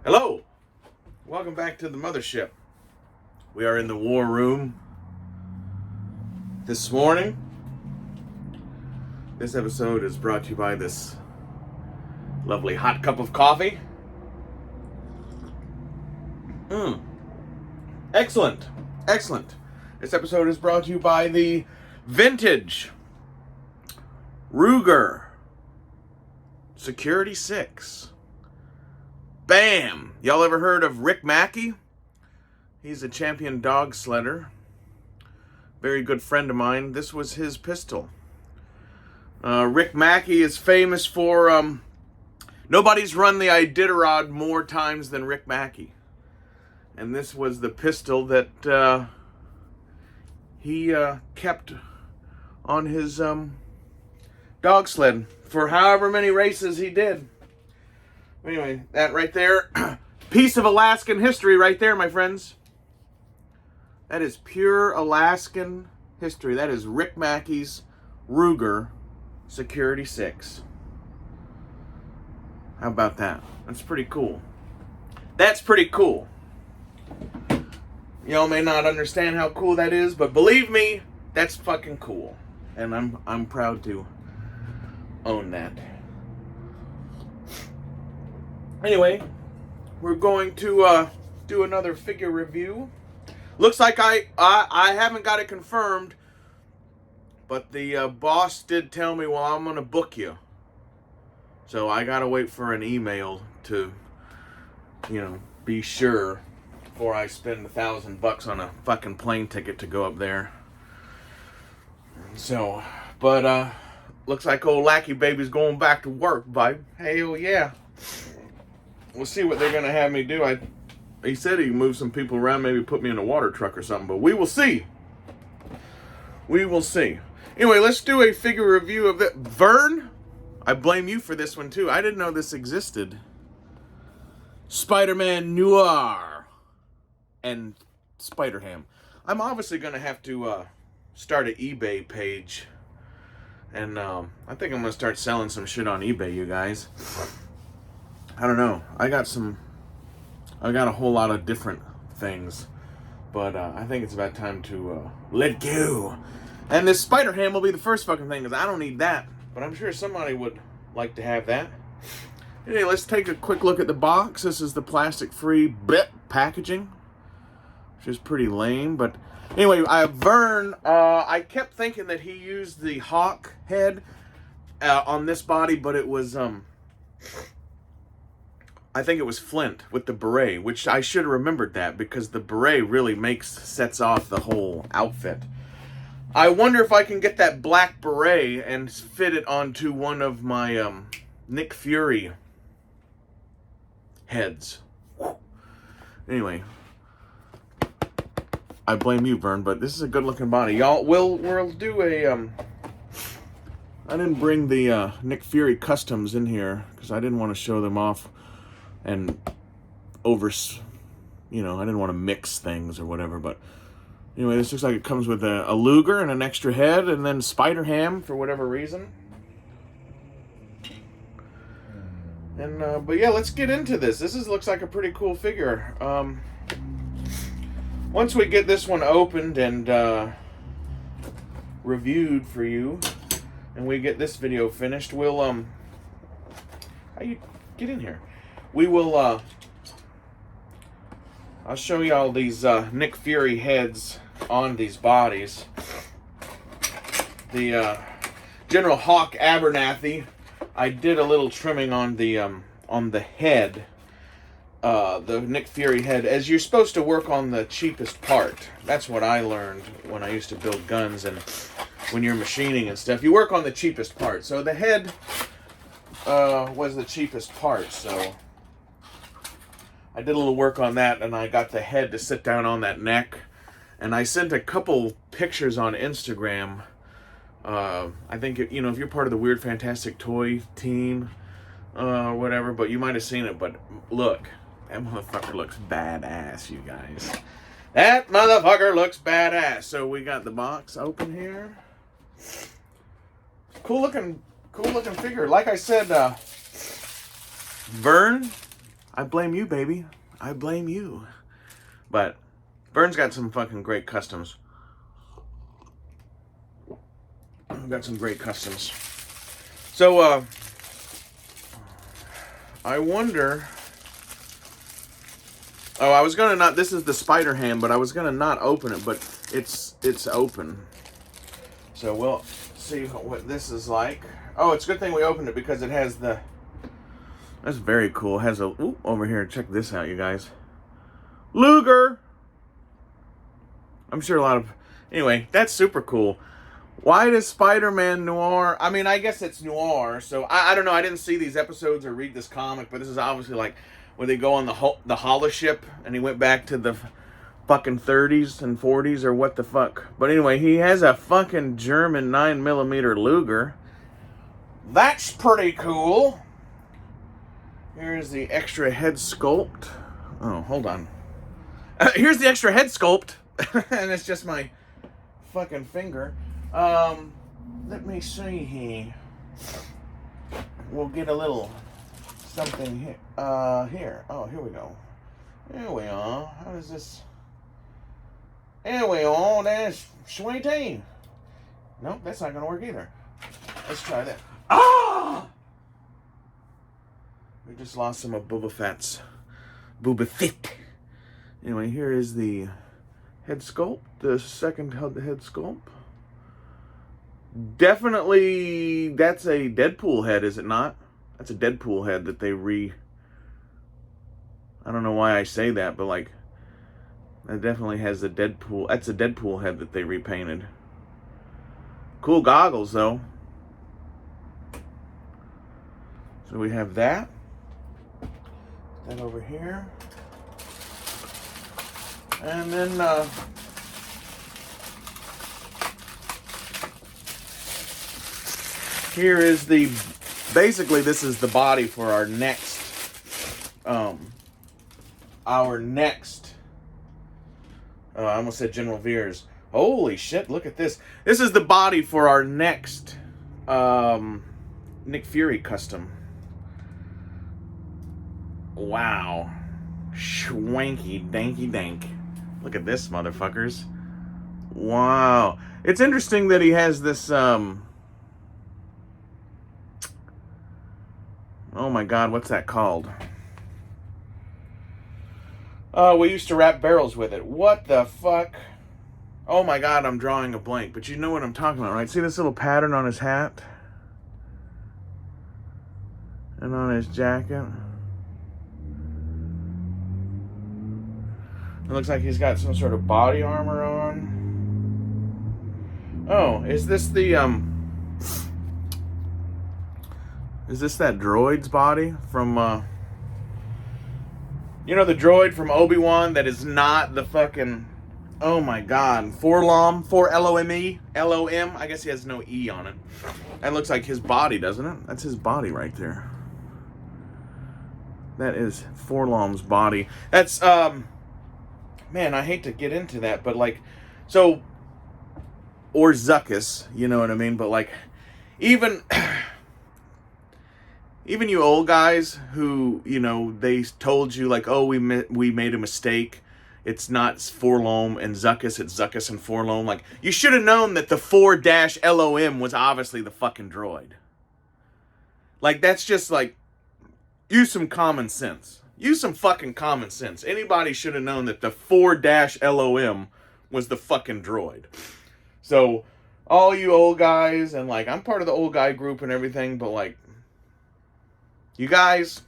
Hello, welcome back to the mothership. We are in the war room this morning. This episode is brought to you by this lovely hot cup of coffee. Excellent, excellent. This episode is brought to you by the vintage Ruger Security 6. Bam! Y'all ever heard of Rick Mackey? He's a champion dog sledder. Very good friend of mine. This was his pistol. Rick Mackey is famous for, nobody's run the Iditarod more times than Rick Mackey. And this was the pistol that he kept on his dog sled for however many races he did. Anyway, that right there, piece of Alaskan history right there, my friends. That is pure Alaskan history. That is Rick Mackey's Ruger Security 6. How about that? That's pretty cool. That's pretty cool. Y'all may not understand how cool that is, but believe me, that's fucking cool. And I'm proud to own that. Anyway, we're going to do another figure review. Looks like I haven't got it confirmed, but the boss did tell me, well, I'm going to book you. So I got to wait for an email to, be sure before I spend $1,000 on a fucking plane ticket to go up there. So, but looks like old Lackey Baby's going back to work, bud. Hell yeah. We'll see what they're going to have me do. He said he can move some people around, maybe put me in a water truck or something, but we will see. We will see. Anyway, let's do a figure review of it. Vern, I blame you for this one too. I didn't know this existed. Man Noir and Spider-Ham. I'm obviously going to have to start an eBay page. And I think I'm going to start selling some shit on eBay, you guys. I don't know. I got a whole lot of different things, but I think it's about time to let go. And this Spider-Ham will be the first fucking thing, because I don't need that, but I'm sure somebody would like to have that. Anyway, let's take a quick look at the box. This is the plastic-free packaging, which is pretty lame, but anyway, Vern, I kept thinking that he used the hawk head on this body, but it was, I think it was Flint with the beret, which I should have remembered that, because the beret really sets off the whole outfit. I wonder if I can get that black beret and fit it onto one of my Nick Fury heads. Anyway, I blame you, Vern, but this is a good looking body. Y'all, we'll do a I didn't bring the Nick Fury customs in here because I didn't want to show them off and I didn't want to mix things or whatever, but anyway, this looks like it comes with a Luger and an extra head, and then Spider-Ham for whatever reason. And but yeah, let's get into this. Looks like a pretty cool figure. Once we get this one opened and reviewed for you, and we get this video finished, we'll how you get in here? We will, I'll show you all these Nick Fury heads on these bodies. The General Hawk Abernathy, I did a little trimming on the head, the Nick Fury head, as you're supposed to work on the cheapest part. That's what I learned when I used to build guns, and when you're machining and stuff, you work on the cheapest part. So the head was the cheapest part, so I did a little work on that, and I got the head to sit down on that neck. And I sent a couple pictures on Instagram. I think, if you're part of the Weird Fantastic Toy team, whatever, but you might have seen it. But look, that motherfucker looks badass, you guys. That motherfucker looks badass. So we got the box open here. Cool looking figure. Like I said, Vern, I blame you, baby. I blame you. But Vern's got some fucking great customs. I've got some great customs. So, I wonder... Oh, I was gonna not... This is the spider ham, but I was gonna not open it, but it's open. So we'll see what this is like. Oh, it's a good thing we opened it because it has the... That's very cool. It has a... Ooh, over here. Check this out, you guys. Luger! I'm sure a lot of... Anyway, that's super cool. Why does Spider-Man Noir... I mean, I guess it's noir, so... I don't know. I didn't see these episodes or read this comic, but this is obviously like where they go on the holoship, and he went back to the fucking 30s and 40s, or what the fuck. But anyway, he has a fucking German 9mm Luger. That's pretty cool. Here's the extra head sculpt. Oh, hold on. Here's the extra head sculpt. And it's just my fucking finger. Let me see here. We'll get a little something here. Here. Oh, here we go. Here we are. How does this... Here we are. That's sweetie. Nope, that's not going to work either. Let's try that. Ah! We just lost some of Boba Fett's. Boba Fett. Anyway, here is the head sculpt. The second head sculpt. Definitely, that's a Deadpool head, is it not? That's a Deadpool head that they I don't know why I say that, but like, that definitely has a Deadpool. That's a Deadpool head that they repainted. Cool goggles, though. So we have that. Put that over here. And then, here is basically this is the body for our next, I almost said General Veers. Holy shit, look at this. This is the body for our next, Nick Fury custom. Wow. Schwanky danky dank. Look at this, motherfuckers. Wow. It's interesting that he has this, oh my god, what's that called? We used to wrap barrels with it. What the fuck? Oh my god, I'm drawing a blank. But you know what I'm talking about, right? See this little pattern on his hat? And on his jacket? It looks like he's got some sort of body armor on. Oh, is this the, is this that droid's body from, you know the droid from Obi-Wan that is not the fucking, oh my god, 4LOME? L-O-M? I guess he has no E on it. That looks like his body, doesn't it? That's his body right there. That is Forlom's body. That's, man, I hate to get into that, but like, so, or Zuckus, you know what I mean? But like, even you old guys who, you know, they told you like, oh, we made a mistake. It's not Forlom and Zuckus, it's Zuckus and Forlom. Like, you should have known that the 4-LOM was obviously the fucking droid. Like, that's just like, use some common sense. Use some fucking common sense. Anybody should have known that the 4-LOM was the fucking droid. So, all you old guys, and like, I'm part of the old guy group and everything, but like, you guys,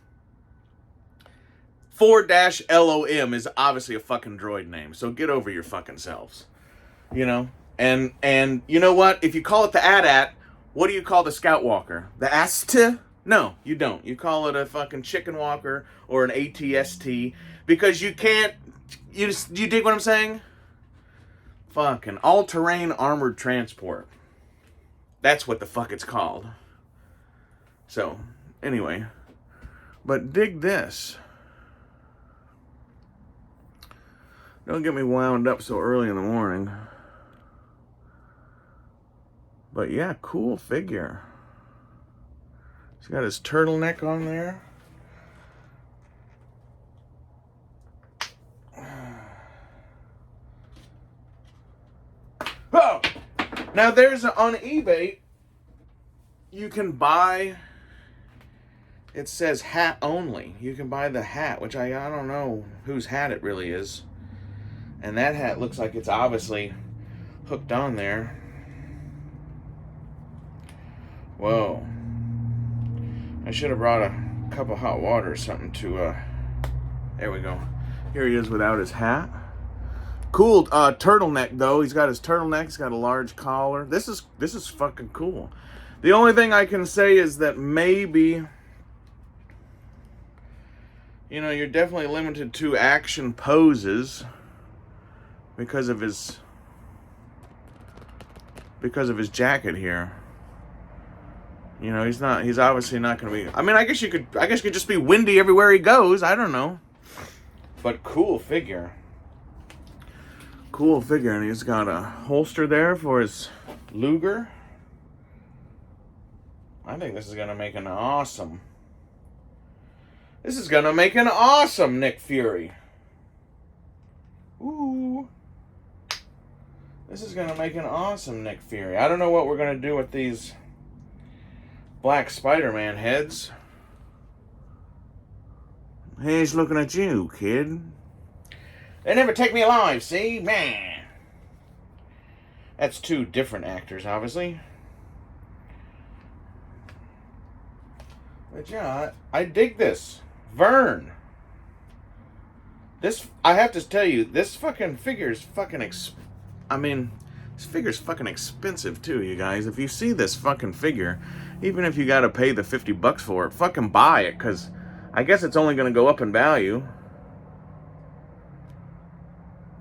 4-LOM is obviously a fucking droid name. So get over your fucking selves. You know? And you know what? If you call it the AT-AT, what do you call the Scout Walker? The AST? No, you don't. You call it a fucking Chicken Walker or an ATST because you can't. You dig what I'm saying? Fucking all-terrain armored transport. That's what the fuck it's called. So, anyway, but dig this. Don't get me wound up so early in the morning. But yeah, cool figure. He's got his turtleneck on there. Now, there's on eBay, you can buy, it says hat only. You can buy the hat, which I don't know whose hat it really is. And that hat looks like it's obviously hooked on there. Whoa. I should have brought a cup of hot water or something to, there we go. Here he is without his hat. Cool turtleneck though. He's got his turtleneck. He's got a large collar. This is fucking cool. The only thing I can say is that maybe, you know, you're definitely limited to action poses because of his jacket here. You know, he's obviously not going to be, I mean, I guess you could just be windy everywhere he goes. I don't know. But cool figure. Cool figure. And he's got a holster there for his Luger. I think this is going to make an awesome. This is going to make an awesome Nick Fury. Ooh. This is going to make an awesome Nick Fury. I don't know what we're going to do with these Black Spider-Man heads. He's looking at you, kid. They never take me alive, see? Man. That's two different actors, obviously. But yeah, I dig this. Vern. This, I have to tell you, this fucking figure is fucking this figure's fucking expensive too, you guys. If you see this fucking figure, even if you gotta pay the $50 for it, fucking buy it, because I guess it's only gonna go up in value.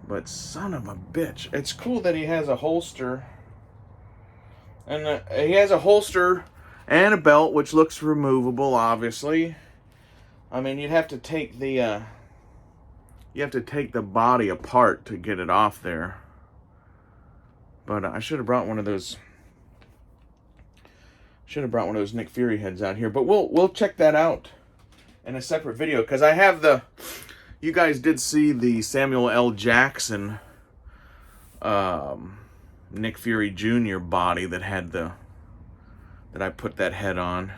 But son of a bitch. It's cool that he has a holster. And he has a holster and a belt, which looks removable, obviously. I mean, you'd have to take the body apart to get it off there. But I should have brought one of those. Nick Fury heads out here. But we'll check that out in a separate video, because I have the. You guys did see the Samuel L. Jackson, Nick Fury Jr. body that had that I put that head on.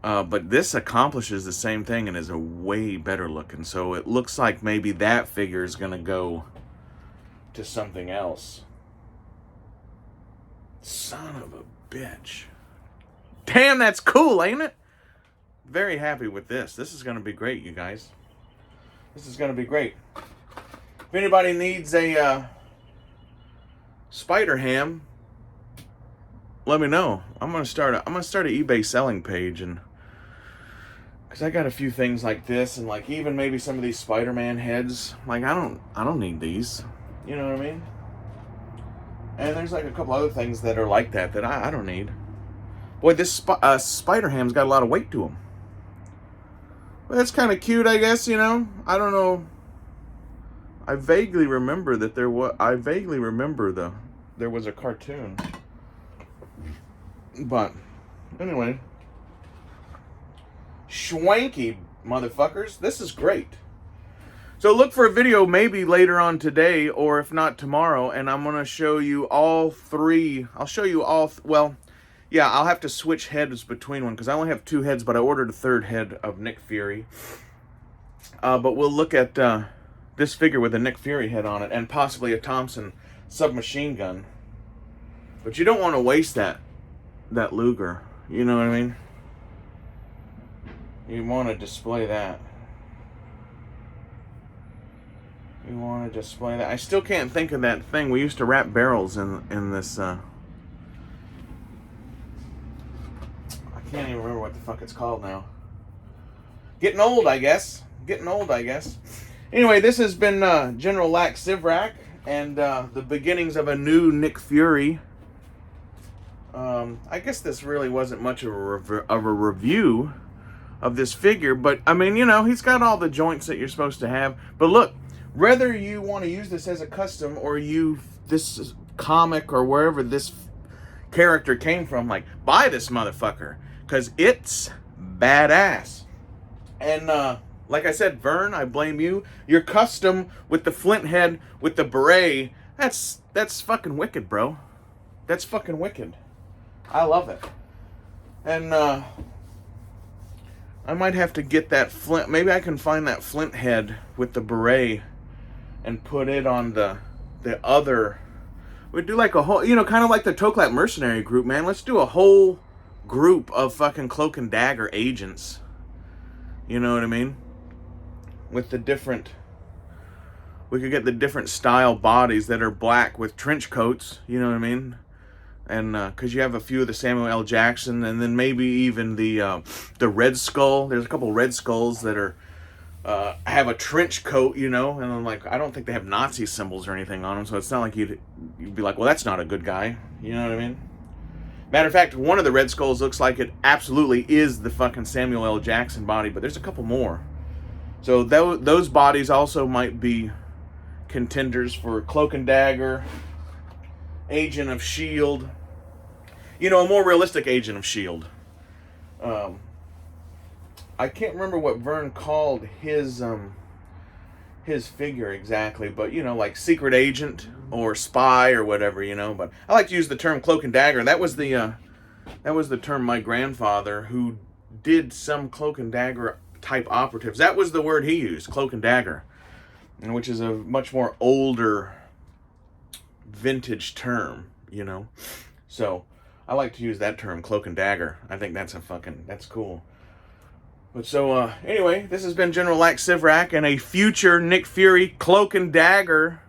But this accomplishes the same thing and is a way better looking. So it looks like maybe that figure is going to go to something else. Son of a bitch. Damn, that's cool, ain't it? Very happy with this. This is going to be great, you guys. This is going to be great. If anybody needs a Spider Ham, let me know. I'm gonna start a eBay selling page, and because I got a few things like this, and like even maybe some of these Spider-Man heads. Like I don't need these. You know what I mean? And there's like a couple other things that are like that I don't need. Boy, this Spider Ham's got a lot of weight to him. Well, that's kind of cute, I guess, you know? I don't know. I vaguely remember that there was a cartoon. But, anyway. Schwanky, motherfuckers. This is great. So look for a video maybe later on today, or if not tomorrow, and I'm going to show you all three. I'll show you all, yeah, I'll have to switch heads between one, because I only have two heads, but I ordered a third head of Nick Fury. But we'll look at this figure with a Nick Fury head on it, and possibly a Thompson submachine gun. But you don't want to waste that Luger. You know what I mean? You want to display that. You want to display that. I still can't think of that thing. We used to wrap barrels in this... I can't even remember what the fuck it's called now. Getting old, I guess. Anyway, this has been General Lack Sivrak and the beginnings of a new Nick Fury. I guess this really wasn't much of a review of this figure, but I mean, you know, he's got all the joints that you're supposed to have. But look, whether you want to use this as a custom or this comic or wherever this character came from, like, buy this motherfucker. Because it's badass. And like I said, Vern, I blame you. Your custom with the flint head, with the beret, that's fucking wicked, bro. That's fucking wicked. I love it. And I might have to get that flint. Maybe I can find that flint head with the beret and put it on the other. We'd do like a whole, kind of like the Toklat mercenary group, man. Let's do a whole group of fucking cloak and dagger agents. You know what I mean? With the different, we could get the different style bodies that are black with trench coats. You know what I mean? And because you have a few of the Samuel L. Jackson, and then maybe even the Red Skull. There's a couple Red Skulls that are have a trench coat, and I'm like, I don't think they have Nazi symbols or anything on them, so it's not like you'd be like, well, that's not a good guy. You know what I mean? Matter of fact, one of the Red Skulls looks like it absolutely is the fucking Samuel L. Jackson body, but there's a couple more. So those bodies also might be contenders for Cloak and Dagger, Agent of S.H.I.E.L.D., a more realistic Agent of S.H.I.E.L.D. I can't remember what Vern called his figure exactly, but like secret agent or spy or whatever, but I like to use the term Cloak and Dagger. That was the term my grandfather, who did some Cloak and Dagger type operatives, that was the word he used, Cloak and Dagger, which is a much more older vintage term, so I like to use that term, Cloak and Dagger. I think that's cool. But so, anyway, this has been General Lax Sivrak and a future Nick Fury Cloak and Dagger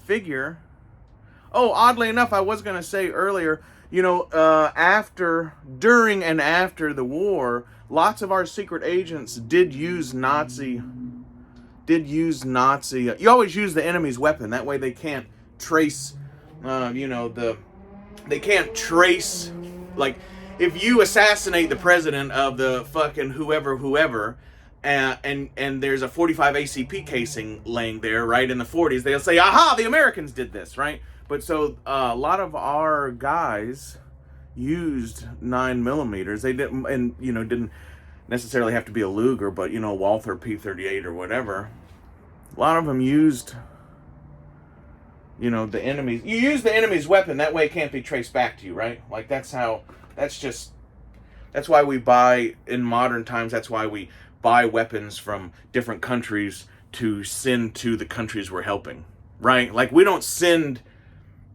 figure. Oh, oddly enough, I was going to say earlier, during and after the war, lots of our secret agents did use Nazi. You always use the enemy's weapon. That way they can't trace, they can't trace, like, if you assassinate the president of the fucking whoever, and there's a 45 ACP casing laying there, right, in the 40s, they'll say, aha, the Americans did this, right? But so a lot of our guys used 9mm. They didn't, and didn't necessarily have to be a Luger, but Walther P38 or whatever. A lot of them used, the enemy's. You use the enemy's weapon, that way it can't be traced back to you, right? Like that's why we buy in modern times. That's why we buy weapons from different countries to send to the countries we're helping, right? Like we don't send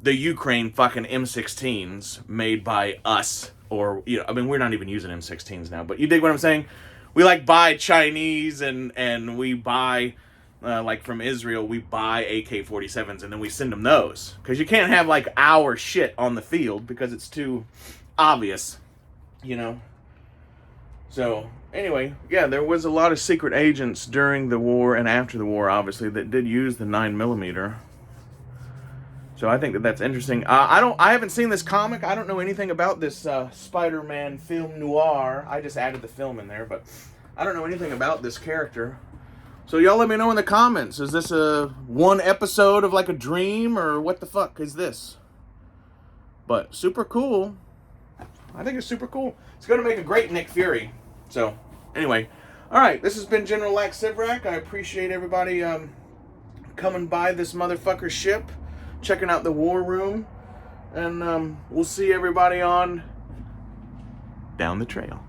the Ukraine fucking M16s made by us, or we're not even using M16s now, but you dig what I'm saying? We buy Chinese and we buy from Israel, we buy AK-47s and then we send them those, because you can't have our shit on the field because it's too obvious, So anyway, yeah, there was a lot of secret agents during the war and after the war, obviously, that did use the 9mm. So I think that's interesting. I haven't seen this comic. I don't know anything about this Spider-Man film noir. I just added the film in there, but I don't know anything about this character. So y'all let me know in the comments. Is this one episode of a dream, or what the fuck is this? But super cool. I think it's super cool. It's going to make a great Nick Fury. So anyway, all right. This has been General Lax Sivrak. I appreciate everybody coming by this motherfucker ship, checking out the war room, and we'll see everybody on down the trail.